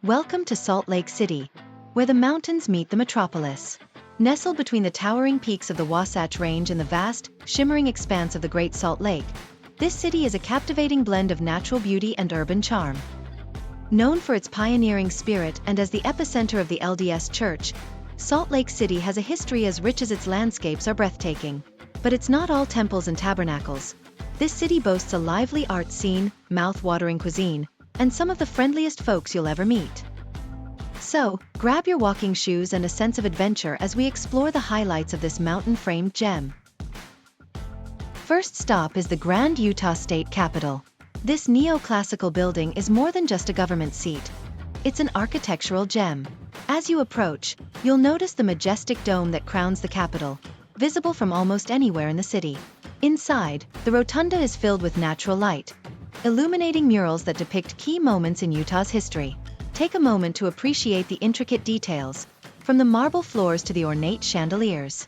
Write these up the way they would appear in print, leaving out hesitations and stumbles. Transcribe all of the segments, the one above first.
Welcome to Salt Lake City, where the mountains meet the metropolis. Nestled between the towering peaks of the Wasatch Range and the vast, shimmering expanse of the Great Salt Lake, this city is a captivating blend of natural beauty and urban charm. Known for its pioneering spirit and as the epicenter of the LDS Church, Salt Lake City has a history as rich as its landscapes are breathtaking. But it's not all temples and tabernacles. This city boasts a lively art scene, mouth-watering cuisine, and some of the friendliest folks you'll ever meet. So, grab your walking shoes and a sense of adventure as we explore the highlights of this mountain-framed gem. First stop is the Grand Utah State Capitol. This neoclassical building is more than just a government seat. It's an architectural gem. As you approach, you'll notice the majestic dome that crowns the Capitol, visible from almost anywhere in the city. Inside, the rotunda is filled with natural light, illuminating murals that depict key moments in Utah's history. Take a moment to appreciate the intricate details, from the marble floors to the ornate chandeliers.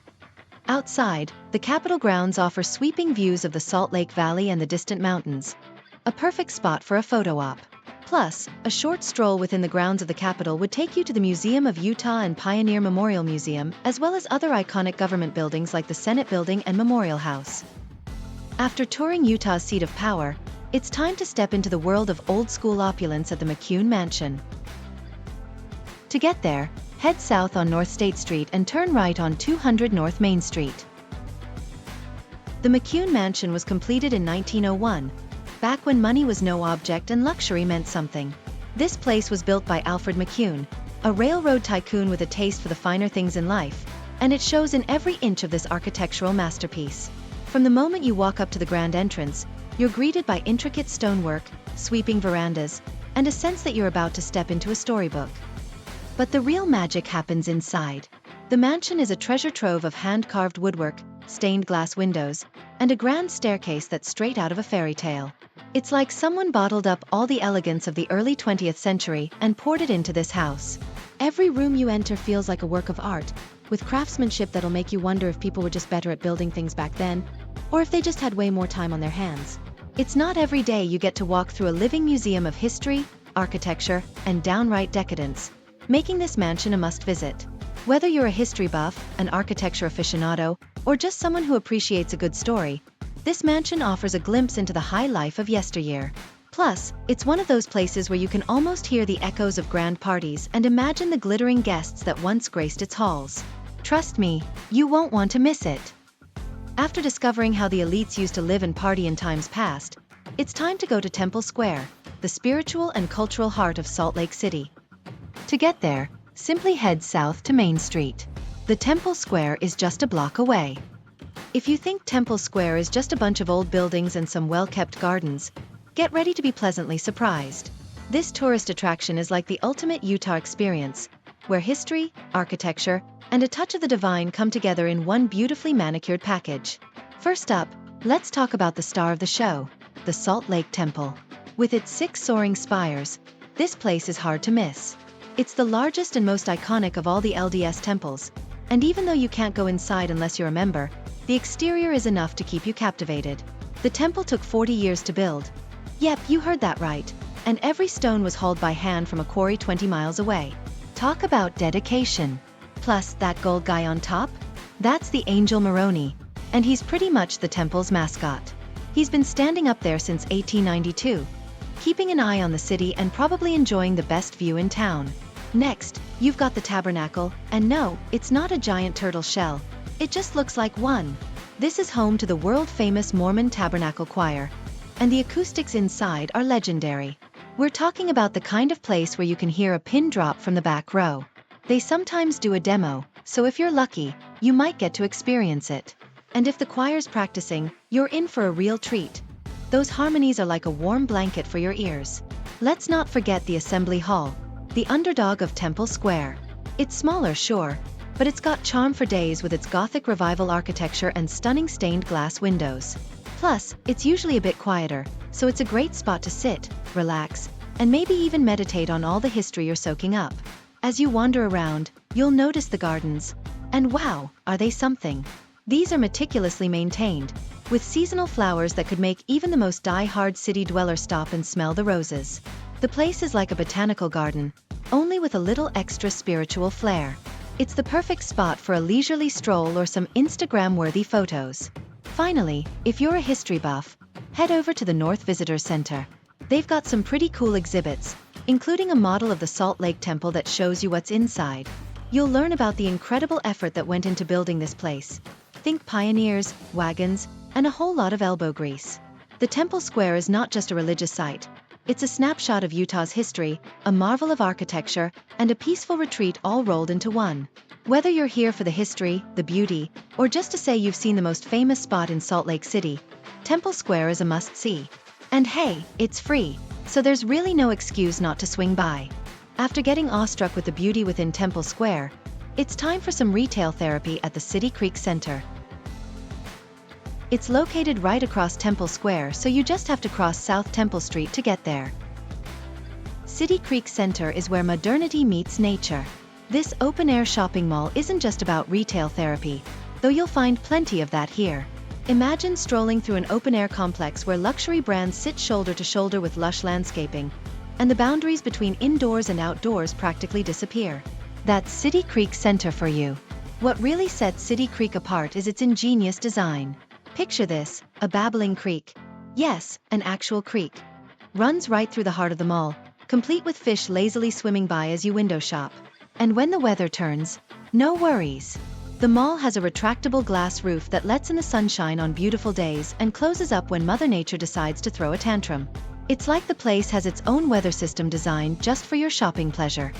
Outside, the Capitol grounds offer sweeping views of the Salt Lake Valley and the distant mountains, a perfect spot for a photo op. Plus, a short stroll within the grounds of the Capitol would take you to the Museum of Utah and Pioneer Memorial Museum, as well as other iconic government buildings like the Senate Building and Memorial House. After touring Utah's seat of power, it's time to step into the world of old-school opulence at the McCune Mansion. To get there, head south on North State Street and turn right on 200 North Main Street. The McCune Mansion was completed in 1901, back when money was no object and luxury meant something. This place was built by Alfred McCune, a railroad tycoon with a taste for the finer things in life, and it shows in every inch of this architectural masterpiece. From the moment you walk up to the grand entrance, you're greeted by intricate stonework, sweeping verandas, and a sense that you're about to step into a storybook. But the real magic happens inside. The mansion is a treasure trove of hand-carved woodwork, stained glass windows, and a grand staircase that's straight out of a fairy tale. It's like someone bottled up all the elegance of the early 20th century and poured it into this house. Every room you enter feels like a work of art, with craftsmanship that'll make you wonder if people were just better at building things back then, or if they just had way more time on their hands. It's not every day you get to walk through a living museum of history, architecture, and downright decadence, making this mansion a must-visit. Whether you're a history buff, an architecture aficionado, or just someone who appreciates a good story, this mansion offers a glimpse into the high life of yesteryear. Plus, it's one of those places where you can almost hear the echoes of grand parties and imagine the glittering guests that once graced its halls. Trust me, you won't want to miss it. After discovering how the elites used to live and party in times past, it's time to go to Temple Square, the spiritual and cultural heart of Salt Lake City. To get there, simply head south to Main Street. The Temple Square is just a block away. If you think Temple Square is just a bunch of old buildings and some well-kept gardens, get ready to be pleasantly surprised. This tourist attraction is like the ultimate Utah experience, where history, architecture, and a touch of the divine come together in one beautifully manicured package. First up, let's talk about the star of the show, the Salt Lake Temple. With its 6 soaring spires, this place is hard to miss. It's the largest and most iconic of all the LDS temples, and even though you can't go inside unless you're a member, the exterior is enough to keep you captivated. The temple took 40 years to build. Yep, you heard that right. And every stone was hauled by hand from a quarry 20 miles away. Talk about dedication. Plus, that gold guy on top? That's the Angel Maroney, and he's pretty much the temple's mascot. He's been standing up there since 1892, keeping an eye on the city and probably enjoying the best view in town. Next, you've got the tabernacle, and no, it's not a giant turtle shell. It just looks like one. This is home to the world-famous Mormon Tabernacle Choir, and the acoustics inside are legendary. We're talking about the kind of place where you can hear a pin drop from the back row. They sometimes do a demo, so if you're lucky, you might get to experience it. And if the choir's practicing, you're in for a real treat. Those harmonies are like a warm blanket for your ears. Let's not forget the Assembly Hall, the underdog of Temple Square. It's smaller, sure, but it's got charm for days with its Gothic Revival architecture and stunning stained glass windows. Plus, it's usually a bit quieter, so it's a great spot to sit, relax, and maybe even meditate on all the history you're soaking up. As you wander around, you'll notice the gardens. And wow, are they something? These are meticulously maintained, with seasonal flowers that could make even the most die-hard city dweller stop and smell the roses. The place is like a botanical garden, only with a little extra spiritual flair. It's the perfect spot for a leisurely stroll or some Instagram-worthy photos. Finally, if you're a history buff, head over to the North Visitor Center. They've got some pretty cool exhibits, including a model of the Salt Lake Temple that shows you what's inside. You'll learn about the incredible effort that went into building this place. Think pioneers, wagons, and a whole lot of elbow grease. The Temple Square is not just a religious site. It's a snapshot of Utah's history, a marvel of architecture, and a peaceful retreat all rolled into one. Whether you're here for the history, the beauty, or just to say you've seen the most famous spot in Salt Lake City, Temple Square is a must-see. And hey, it's free, so there's really no excuse not to swing by. After getting awestruck with the beauty within Temple Square, it's time for some retail therapy at the City Creek Center. It's located right across Temple Square, so you just have to cross South Temple Street to get there. City Creek Center is where modernity meets nature. This open-air shopping mall isn't just about retail therapy, though you'll find plenty of that here. Imagine strolling through an open-air complex where luxury brands sit shoulder to shoulder with lush landscaping, and the boundaries between indoors and outdoors practically disappear. That's City Creek Center for you. What really sets City Creek apart is its ingenious design. Picture this, a babbling creek. Yes, an actual creek. Runs right through the heart of the mall, complete with fish lazily swimming by as you window shop. And when the weather turns, no worries. The mall has a retractable glass roof that lets in the sunshine on beautiful days and closes up when Mother Nature decides to throw a tantrum. It's like the place has its own weather system designed just for your shopping pleasure.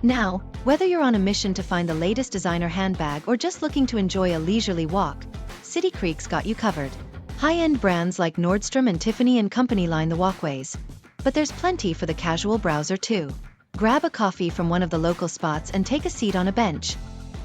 Now, whether you're on a mission to find the latest designer handbag or just looking to enjoy a leisurely walk, City Creek's got you covered. High-end brands like Nordstrom and Tiffany & Company line the walkways. But there's plenty for the casual browser too. Grab a coffee from one of the local spots and take a seat on a bench.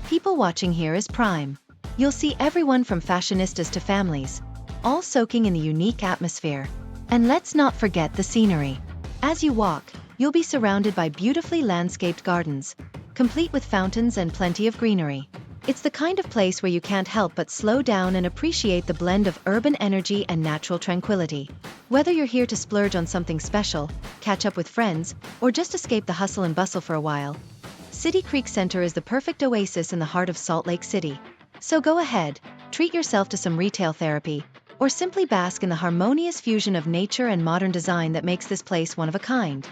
People watching here is prime. You'll see everyone from fashionistas to families, all soaking in the unique atmosphere. And let's not forget the scenery. As you walk, you'll be surrounded by beautifully landscaped gardens, complete with fountains and plenty of greenery. It's the kind of place where you can't help but slow down and appreciate the blend of urban energy and natural tranquility. Whether you're here to splurge on something special, catch up with friends, or just escape the hustle and bustle for a while, City Creek Center is the perfect oasis in the heart of Salt Lake City. So go ahead, treat yourself to some retail therapy, or simply bask in the harmonious fusion of nature and modern design that makes this place one of a kind.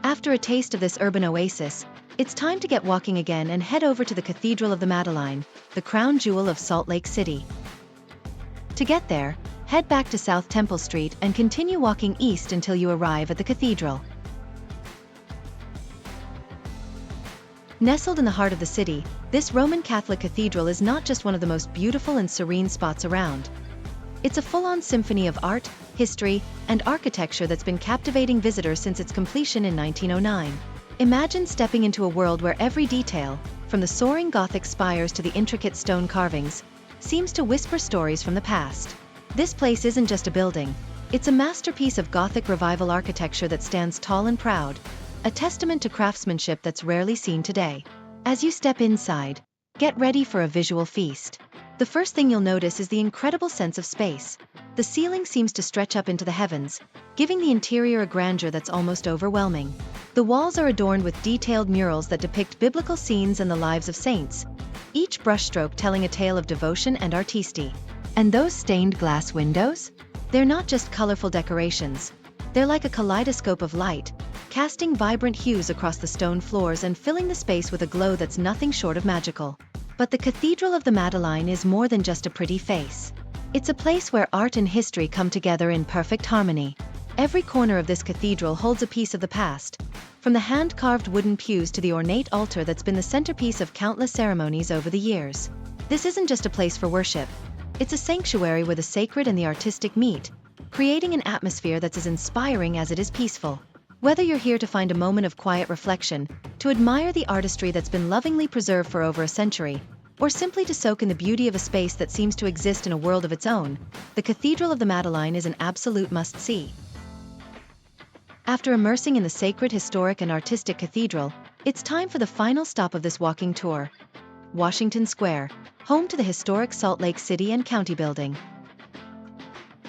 After a taste of this urban oasis, it's time to get walking again and head over to the Cathedral of the Madeleine, the crown jewel of Salt Lake City. To get there, head back to South Temple Street and continue walking east until you arrive at the cathedral. Nestled in the heart of the city, this Roman Catholic cathedral is not just one of the most beautiful and serene spots around. It's a full-on symphony of art, history, and architecture that's been captivating visitors since its completion in 1909. Imagine stepping into a world where every detail, from the soaring Gothic spires to the intricate stone carvings, seems to whisper stories from the past. This place isn't just a building, it's a masterpiece of Gothic Revival architecture that stands tall and proud, a testament to craftsmanship that's rarely seen today. As you step inside, get ready for a visual feast. The first thing you'll notice is the incredible sense of space. The ceiling seems to stretch up into the heavens, giving the interior a grandeur that's almost overwhelming. The walls are adorned with detailed murals that depict biblical scenes and the lives of saints, each brushstroke telling a tale of devotion and artistry. And those stained glass windows? They're not just colorful decorations. They're like a kaleidoscope of light, casting vibrant hues across the stone floors and filling the space with a glow that's nothing short of magical. But the Cathedral of the Madeleine is more than just a pretty face. It's a place where art and history come together in perfect harmony. Every corner of this cathedral holds a piece of the past, from the hand-carved wooden pews to the ornate altar that's been the centerpiece of countless ceremonies over the years. This isn't just a place for worship. It's a sanctuary where the sacred and the artistic meet, creating an atmosphere that's as inspiring as it is peaceful. Whether you're here to find a moment of quiet reflection, to admire the artistry that's been lovingly preserved for over a century, or simply to soak in the beauty of a space that seems to exist in a world of its own, the Cathedral of the Madeleine is an absolute must-see. After immersing in the sacred, historic, and artistic cathedral, it's time for the final stop of this walking tour: Washington Square, home to the historic Salt Lake City and County Building.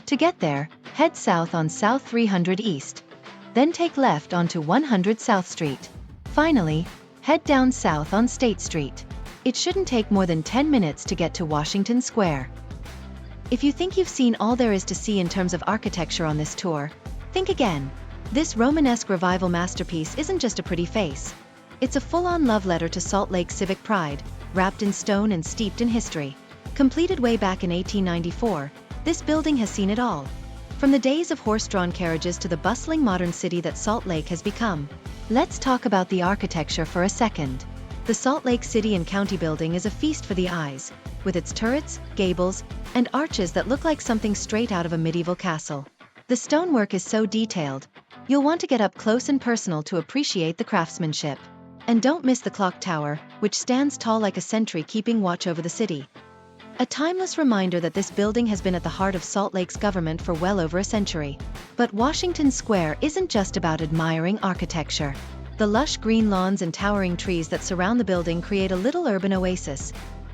To get there, head south on South 300 East. Then take left onto 100 South Street. Finally, Head down south on State Street. It shouldn't take more than 10 minutes to get to Washington Square. If you think you've seen all there is to see in terms of architecture on this tour, think again. This Romanesque revival masterpiece isn't just a pretty face. It's a full-on love letter to Salt Lake's civic pride, wrapped in stone and steeped in history. Completed way back in 1894, this building has seen it all. From the days of horse-drawn carriages to the bustling modern city that Salt Lake has become. Let's talk about the architecture for a second. The Salt Lake City and County Building is a feast for the eyes, with its turrets, gables, and arches that look like something straight out of a medieval castle. The stonework is so detailed, you'll want to get up close and personal to appreciate the craftsmanship. And don't miss the clock tower, which stands tall like a sentry keeping watch over the city. A timeless reminder that this building has been at the heart of Salt Lake's government for well over a century. But Washington Square isn't just about admiring architecture. The lush green lawns and towering trees that surround the building create a little urban oasis,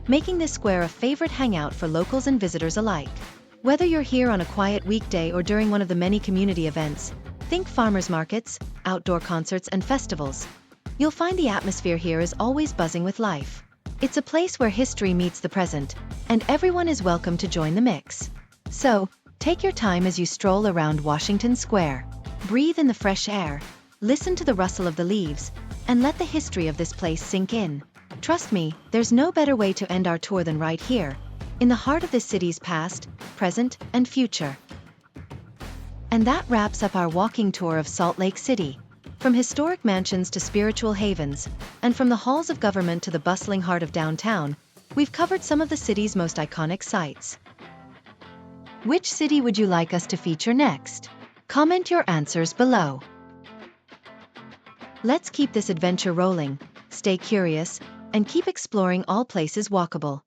making this square a favorite hangout for locals and visitors alike. Whether you're here on a quiet weekday or during one of the many community events, think farmers markets, outdoor concerts and festivals, you'll find the atmosphere here is always buzzing with life. It's a place where history meets the present, and everyone is welcome to join the mix. So, take your time as you stroll around Washington Square. Breathe in the fresh air, listen to the rustle of the leaves, and let the history of this place sink in. Trust me, there's no better way to end our tour than right here, in the heart of this city's past, present, and future. And that wraps up our walking tour of Salt Lake City. From historic mansions to spiritual havens, and from the halls of government to the bustling heart of downtown, we've covered some of the city's most iconic sights. Which city would you like us to feature next? Comment your answers below. Let's keep this adventure rolling, stay curious, and keep exploring all places walkable.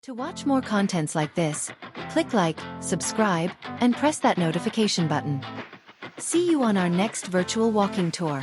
To watch more contents like this, click like, subscribe, and press that notification button. See you on our next virtual walking tour.